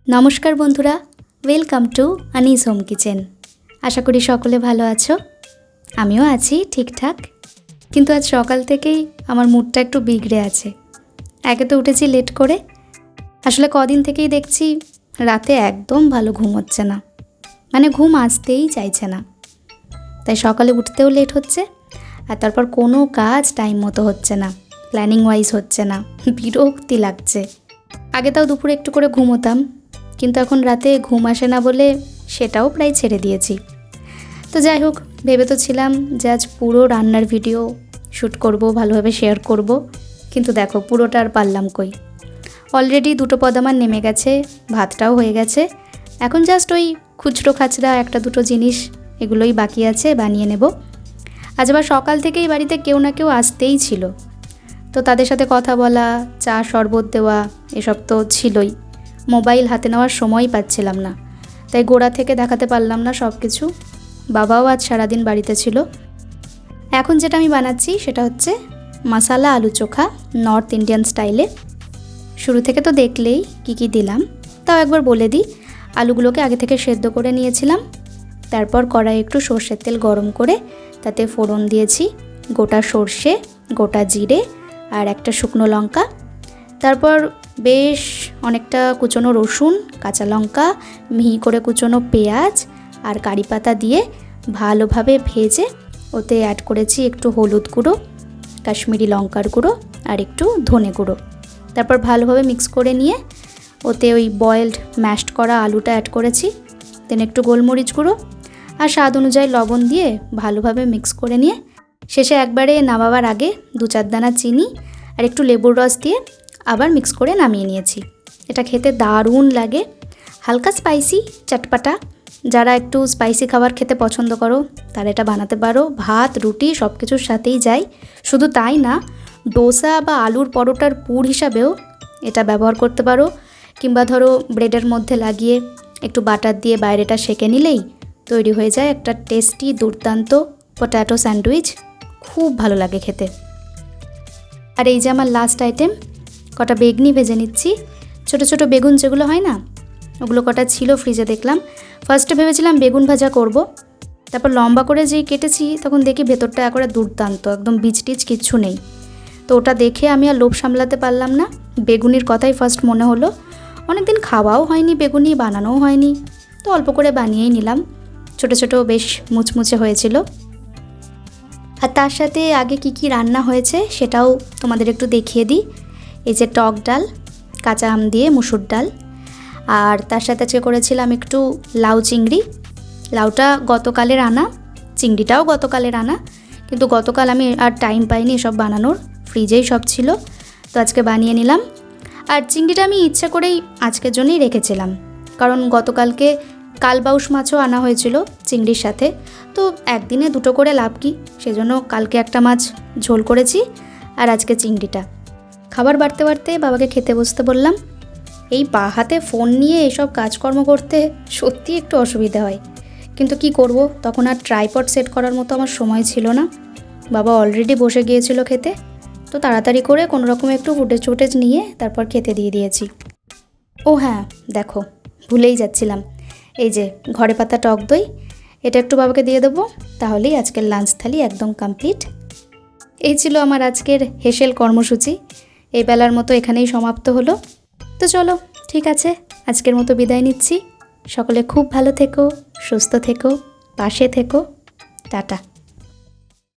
নমস্কার বন্ধুরা, welcome to Anis home kitchen. আশা করি সকলে ভালো আছো। আমিও আছি ঠিকঠাক, কিন্তু আজ সকাল থেকেই আমার মুডটা একটু বিগড়ে আছে। একে তো উঠেছি লেট করে, আসলে কদিন থেকেই দেখছি রাতে একদম ভালো ঘুম হচ্ছে না, মানে ঘুম আসতেই চাইছে না। তাই সকালে উঠতেও লেট হচ্ছে, আর তারপর কোনো কাজ টাইম মতো হচ্ছে না, প্ল্যানিং ওয়াইজ হচ্ছে না, বিরক্তি লাগছে। আগে তাও দুপুরে একটু করে ঘুমোতাম, কিন্তু এখন রাতে ঘুম আসে না বলে সেটাও প্রায় ছেড়ে দিয়েছি। তো যাই হোক, ভেবে তো ছিলাম যে আজ পুরো রান্নার ভিডিও শ্যুট করব, ভালোভাবে শেয়ার করব, কিন্তু দেখো পুরোটা আর পারলাম কই। অলরেডি 2টো পদ আমার নেমে গেছে, ভাতটাও হয়ে গেছে। এখন জাস্ট ওই খুচরো খাচরা 1-2 জিনিস এগুলোই বাকি আছে, বানিয়ে নেব। আজ আবার সকাল থেকেই বাড়িতে কেউ না কেউ আসতেই ছিল, তো তাদের সাথে কথা বলা, চা শরবত দেওয়া এসব তো ছিলই। মোবাইল হাতে নেওয়ার সময়ই পাচ্ছিলাম না, তাই গোড়া থেকে দেখাতে পারলাম না সব কিছু। বাবাও আজ সারাদিন বাড়িতে ছিল। এখন যেটা আমি বানাচ্ছি সেটা হচ্ছে মশালা আলু চোখা, নর্থ ইন্ডিয়ান স্টাইলে। শুরু থেকে তো দেখলেই কি কি দিলাম, তাও একবার বলে দিই। আলুগুলোকে আগে থেকে সেদ্ধ করে নিয়েছিলাম, তারপর কড়াই একটু সর্ষের তেল গরম করে তাতে ফোড়ন দিয়েছি, গোটা সর্ষে, গোটা জিরে আর একটা শুকনো লঙ্কা। তারপর বেশ অনেকটা কুচনো রসুন, কাঁচা লঙ্কা, মিহি করে কুচনো পেঁয়াজ আর কারি পাতা দিয়ে ভালোভাবে ভেজে ওতে অ্যাড করেছি একটু হলুদ গুঁড়ো, কাশ্মীরি লঙ্কার গুঁড়ো আর একটু ধনে গুঁড়ো। তারপর ভালোভাবে মিক্স করে নিয়ে ওতে ওই বয়েলড ম্যাশড করা আলুটা অ্যাড করেছি, দেন একটু গোলমরিচ গুঁড়ো আর স্বাদ অনুযায়ী লবণ দিয়ে ভালোভাবে মিক্স করে নিয়ে শেষে একবারে নামাবার আগে 2-4 দানা চিনি আর একটু লেবুর রস দিয়ে আবার মিক্স করে নামিয়ে নিয়েছি। এটা খেতে দারুণ লাগে, হালকা স্পাইসি, চটপাটা। যারা একটু স্পাইসি খাবার খেতে পছন্দ করো তারা এটা বানাতে পারো। ভাত, রুটি সব কিছুর সাথেই যায়। শুধু তাই না, ডোসা বা আলুর পরোটার পুর হিসাবেও এটা ব্যবহার করতে পারো, কিংবা ধরো ব্রেডের মধ্যে লাগিয়ে একটু বাটার দিয়ে বাইরেটা সেঁকে নিলেই তৈরি হয়ে যায় একটা টেস্টি দুর্দান্ত পটেটো স্যান্ডউইচ। খুব ভালো লাগে খেতে। আর এই যে আমার লাস্ট আইটেম, কটা বেগুনি ভেজে নিচ্ছি। ছোট ছোট বেগুন যেগুলো হয় না, ওগুলো কটা ছিল ফ্রিজে, দেখলাম। ফার্স্টে ভেবেছিলাম বেগুন ভাজা করব, তারপর লম্বা করে যেই কেটেছি তখন দেখি ভেতরটা একবারে দুর্দান্ত, একদম বীজ টিজ কিচ্ছু নেই। তো ওটা দেখে আমি আর লোভ সামলাতে পারলাম না, বেগুনির কথাই ফার্স্ট মনে হলো। অনেকদিন খাওয়াও হয়নি বেগুনি, বানানোও হয়নি, তো অল্প করে বানিয়েই নিলাম। ছোট ছোট বেশ মুচমুচে হয়েছিল। আর তার সাথে আগে কি কি রান্না হয়েছে সেটাও তোমাদের একটু দেখিয়ে দিই। এই যে টক ডাল, কাঁচা আম দিয়ে মুসুর ডাল, আর তার সাথে আজকে করেছিলাম একটু লাউ চিংড়ি। লাউটা গতকালের আনা, চিংড়িটাও গতকালের আনা, কিন্তু গতকাল আমি আর টাইম পাইনি এসব বানানোর, ফ্রিজেই সব ছিল, তো আজকে বানিয়ে নিলাম। আর চিংড়িটা আমি ইচ্ছা করেই আজকের জন্যই রেখেছিলাম, কারণ গতকালকে কালবাউস মাছও আনা হয়েছিল চিংড়ির সাথে, তো একদিনে 2টো করে লাভ কি, সেজন্য কালকে একটা মাছ ঝোল করেছি আর আজকে চিংড়িটা। খাবার বাড়তে বাড়তে বাবাকে খেতে বসতে বললাম। এই পা হাতে ফোন নিয়ে এসব কাজকর্ম করতে সত্যি একটু অসুবিধা হয়, কিন্তু কি করব, তখন আর ট্রাইপড সেট করার মতো আমার সময় ছিল না। বাবা অলরেডি বসে গিয়েছিল খেতে, তো তাড়াতাড়ি করে কোনো রকম একটু ফুটেজ নিয়ে তারপর খেতে দিয়ে দিয়েছি। ও হ্যাঁ, দেখো ভুলেই যাচ্ছিলাম, এই যে ঘরে পাতা টক দই, এটা একটু বাবাকে দিয়ে দেবো, তাহলেই আজকের লাঞ্চ থালি একদম কমপ্লিট। এই ছিল আমার আজকের হেসেল কর্মসূচি। এই বেলার মতো এখানেই সমাপ্ত হলো। তো চলো, ঠিক আছে, আজকের মতো বিদায় নিচ্ছি। সকলে খুব ভালো থেকো, সুস্থ থেকো, পাশে থেকো। টাটা।